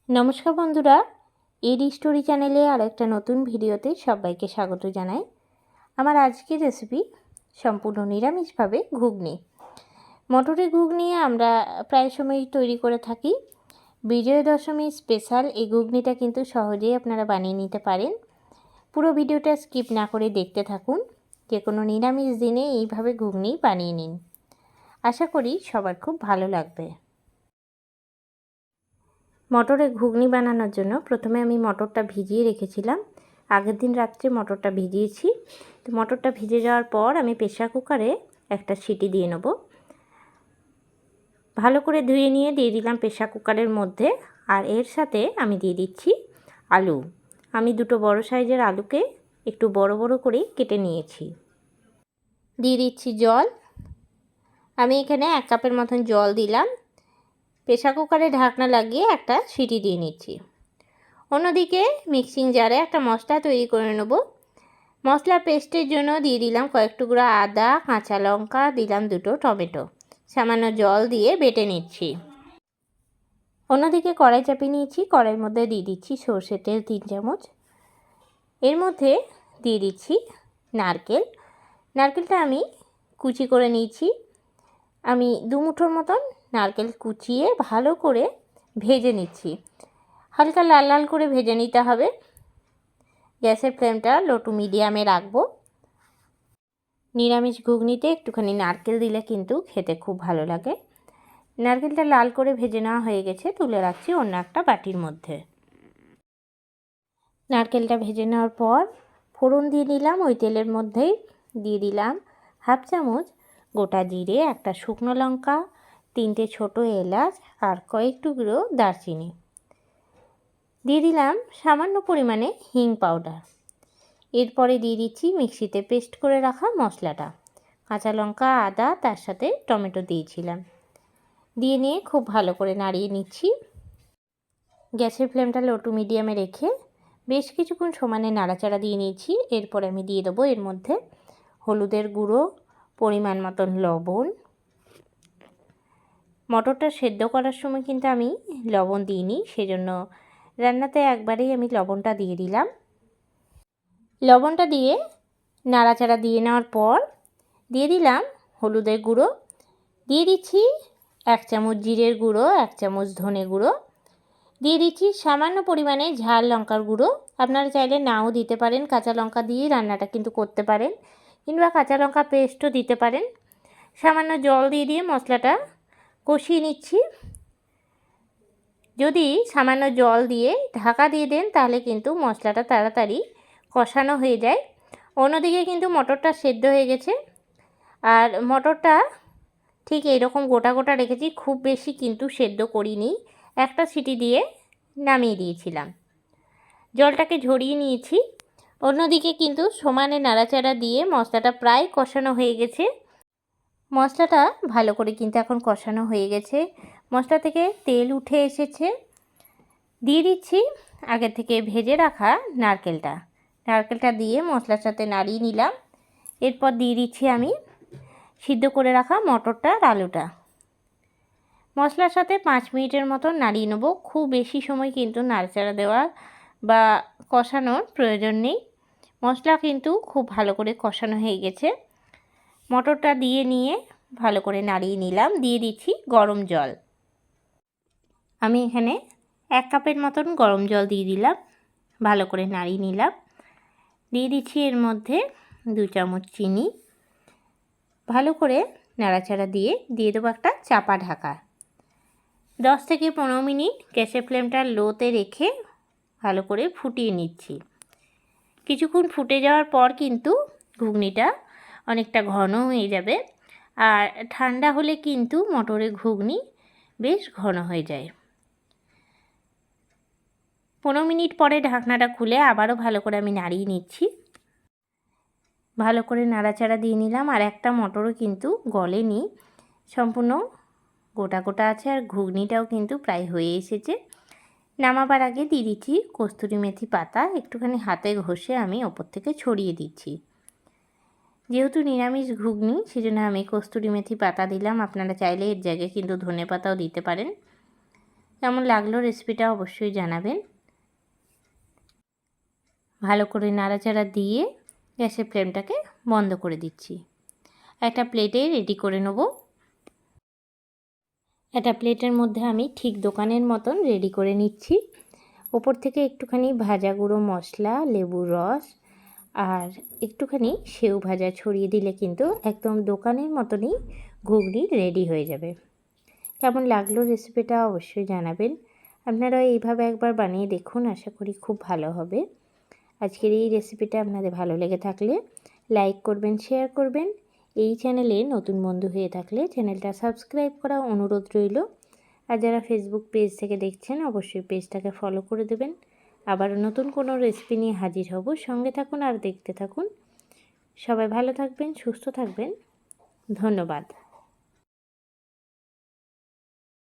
নমস্কার বন্ধুরা, এডি স্টোরি চ্যানেলে আর একটা নতুন ভিডিওতে সবাইকে স্বাগত জানাই। আমার আজকের রেসিপি সম্পূর্ণ নিরামিষভাবে ঘুগনি। মটরের ঘুগনি আমরা প্রায় সময়ই তৈরি করে থাকি। বিজয়া দশমী স্পেশাল এই ঘুগনিটা কিন্তু সহজেই আপনারা বানিয়ে নিতে পারেন। পুরো ভিডিওটা স্কিপ না করে দেখতে থাকুন। যে কোনো নিরামিষ দিনে এইভাবে ঘুগনি বানিয়ে নিন, আশা করি সবার খুব ভালো লাগবে। মটরের ঘুগনি বানানোর জন্য প্রথমে আমি মটরটা ভিজিয়ে রেখেছিলাম। আগের দিন রাত্রে মটরটা ভিজিয়েছি। তো মটরটা ভিজে যাওয়ার পর আমি প্রেসার কুকারে একটা সিটি দিয়ে নেব। ভালো করে ধুয়ে নিয়ে দিয়ে দিলাম প্রেসার কুকারের মধ্যে। আর এর সাথে আমি দিয়ে দিচ্ছি আলু। আমি দুটো বড় সাইজের আলুকে একটু বড় বড় করে কেটে নিয়েছি। দিয়ে দিচ্ছি জল। আমি এখানে 1 কাপের মতন জল দিলাম। প্রেসার কুকারে ঢাকনা লাগিয়ে একটা সিটি দিয়ে নিচ্ছি। অন্যদিকে মিক্সিং জারে একটা মশলা তৈরি করে নেব। মশলা পেস্টের জন্য দিয়ে দিলাম কয়েক টুকরা আদা, কাঁচা লঙ্কা, দিলাম 2টো টমেটো, সামান্য জল দিয়ে বেটে নিচ্ছি। অন্যদিকে কড়াই চাপিয়ে নিয়েছি। কড়াইয়ের মধ্যে দিয়ে দিচ্ছি সরষের তেল 3 চামচ। এর মধ্যে দিয়ে দিচ্ছি নারকেল। নারকেলটা আমি কুচি করে নিয়েছি। আমি 2 মুঠোর মতন নারকেল কুচিয়ে ভালো করে ভেজে নিচ্ছি। হালকা লাল লাল করে ভেজে নিতে হবে। গ্যাসের ফ্লেমটা লো টু মিডিয়ামে রাখবো। নিরামিষ ঘুগনিতে একটুখানি নারকেল দিলে কিন্তু খেতে খুব ভালো লাগে। নারকেলটা লাল করে ভেজে নেওয়া হয়ে গেছে, তুলে রাখছি অন্য একটা বাটির মধ্যে। নারকেলটা ভেজে নেওয়ার পর ফোড়ন দিয়ে নিলাম। ওই তেলের মধ্যেই দিয়ে দিলাম 1/2 চামচ গোটা জিরে, একটা শুকনো লঙ্কা, 3টে ছোটো এলাচ আর কয়েক টুকরো দারচিনি। দিয়ে দিলাম সামান্য পরিমাণে হিং পাউডার। এরপরে দিয়ে দিচ্ছি মিক্সিতে পেস্ট করে রাখা মশলাটা। কাঁচা লঙ্কা, আদা, তার সাথে টমেটো দিয়েছিলাম। দিয়ে নিয়ে খুব ভালো করে নাড়িয়ে নিচ্ছি। গ্যাসের ফ্লেমটা লো টু মিডিয়ামে রেখে বেশ কিছুক্ষণ সমানে নাড়াচাড়া দিয়ে নিয়েছি। এরপরে আমি দিয়ে দেবো এর মধ্যে হলুদের গুঁড়ো, পরিমাণ মতন লবণ। মটরটা সেদ্ধ করার সময় কিন্তু আমি লবণ দিইনি, সেজন্য রান্নাতে একবারেই আমি লবণটা দিয়ে দিলাম। লবণটা দিয়ে নাড়াচাড়া দিয়ে নেওয়ার পর দিয়ে দিলাম হলুদের গুঁড়ো, দিয়ে দিচ্ছি 1 চামচ জিরের গুঁড়ো, 1 চামচ ধনে গুঁড়ো, দিয়ে দিচ্ছি সামান্য পরিমাণে ঝাল লঙ্কার গুঁড়ো। আপনারা চাইলে নাও দিতে পারেন, কাঁচা লঙ্কা দিয়ে রান্নাটা কিন্তু করতে পারেন, কিংবা কাঁচা লঙ্কা পেস্টও দিতে পারেন। সামান্য জল দিয়ে মশলাটা কষিয়ে নিচ্ছি। যদি সামান্য জল দিয়ে ঢাকা দিয়ে দেন তাহলে কিন্তু মশলাটা তাড়াতাড়ি কষানো হয়ে যায়। অন্যদিকে কিন্তু মটরটা সেদ্ধ হয়ে গেছে। আর মটরটা ঠিক এইরকম গোটা গোটা রেখেছি, খুব বেশি কিন্তু সেদ্ধ করিনি। একটা সিটি দিয়ে নামিয়ে দিয়েছিলাম। জলটাকে ঝরিয়ে নিয়েছি। অন্যদিকে কিন্তু সমানে নাড়াচাড়া দিয়ে মশলাটা প্রায় কষানো হয়ে গেছে। মশলাটা ভালো করে কিন্তু এখন কষানো হয়ে গেছে। মশলা থেকে তেল উঠে এসেছে। দিয়ে দিচ্ছি আগে থেকে ভেজে রাখা নারকেলটা। নারকেলটা দিয়ে মশলার সাথে নাড়িয়ে নিলাম। এরপর দিয়ে দিচ্ছি আমি সিদ্ধ করে রাখা মটরটা আর আলুটা। মশলার সাথে 5 মিনিটের মতো নাড়িয়ে নেব। খুব বেশি সময় কিন্তু নাড়াচাড়া দেওয়ার বা কষানোর প্রয়োজন নেই। মশলা কিন্তু খুব ভালো করে কষানো হয়ে গেছে। মটরটা দিয়ে নিয়ে ভালো করে নাড়িয়ে নিলাম। দিয়ে দিচ্ছি গরম জল। আমি এখানে 1 কাপের মতন গরম জল দিয়ে দিলাম। ভালো করে নাড়িয়ে নিলাম। দিয়ে দিচ্ছি এর মধ্যে 2 চামচ চিনি। ভালো করে নাড়াচাড়া দিয়ে দেবো একটা চাপা ঢাকা। 10 থেকে 15 মিনিট গ্যাসের ফ্লেমটা লোতে রেখে ভালো করে ফুটিয়ে নিচ্ছি। কিছুক্ষণ ফুটে যাওয়ার পর কিন্তু ঘুগনিটা অনেকটা ঘন হয়ে যাবে। আর ঠান্ডা হলে কিন্তু মটরের ঘুগনি বেশ ঘন হয়ে যায়। 15 মিনিট পরে ঢাকনাটা খুলে আবারও ভালো করে আমি নাড়িয়ে নিচ্ছি। ভালো করে নাড়াচাড়া দিয়ে নিলাম। আর একটা মটরও কিন্তু গলেনি, সম্পূর্ণ গোটা গোটা আছে। আর ঘুগনিটাও কিন্তু প্রায় হয়ে এসেছে। নামাবার আগে দিয়ে দিচ্ছি কস্তুরি মেথি পাতা। একটুখানি হাতে ঘষে আমি ওপর থেকে ছড়িয়ে দিচ্ছি। যেহেতু নিরামিষ ঘুগনি সেজন্য আমি কস্তুরি মেথি পাতা দিলাম। আপনারা চাইলে এর জায়গায় কিন্তু ধনে পাতাও দিতে পারেন। কেমন লাগলো রেসিপিটা অবশ্যই জানাবেন। ভালো করে নাড়াচাড়া দিয়ে গ্যাসের ফ্লেমটাকে বন্ধ করে দিচ্ছি। একটা প্লেটে রেডি করে নেব। একটা প্লেটের মধ্যে আমি ঠিক দোকানের মতন রেডি করে নিচ্ছি। ওপর থেকে একটুখানি ভাজা গুঁড়ো মশলা, লেবুর রস আর একটুখানি সেউ ভাজা ছড়িয়ে দিলে কিন্তু একদম দোকানের মতনই ঘুগনি রেডি হয়ে যাবে। কেমন লাগলো রেসিপিটা অবশ্যই জানাবেন। আপনারা এইভাবে একবার বানিয়ে দেখুন, আশা করি খুব ভালো হবে। আজকের এই রেসিপিটা আপনাদের ভালো লেগে থাকলে লাইক করবেন, শেয়ার করবেন। এই চ্যানেলে নতুন বন্ধু হয়ে থাকলে চ্যানেলটা সাবস্ক্রাইব করা অনুরোধ রইল। আর যারা ফেসবুক পেজ থেকে দেখছেন অবশ্যই পেজটাকে ফলো করে দেবেন। আবার নতুন কোনো রেসিপি নিয়ে হাজির হব। সঙ্গে থাকুন আর দেখতে থাকুন। সবাই ভালো থাকবেন, সুস্থ থাকবেন। ধন্যবাদ।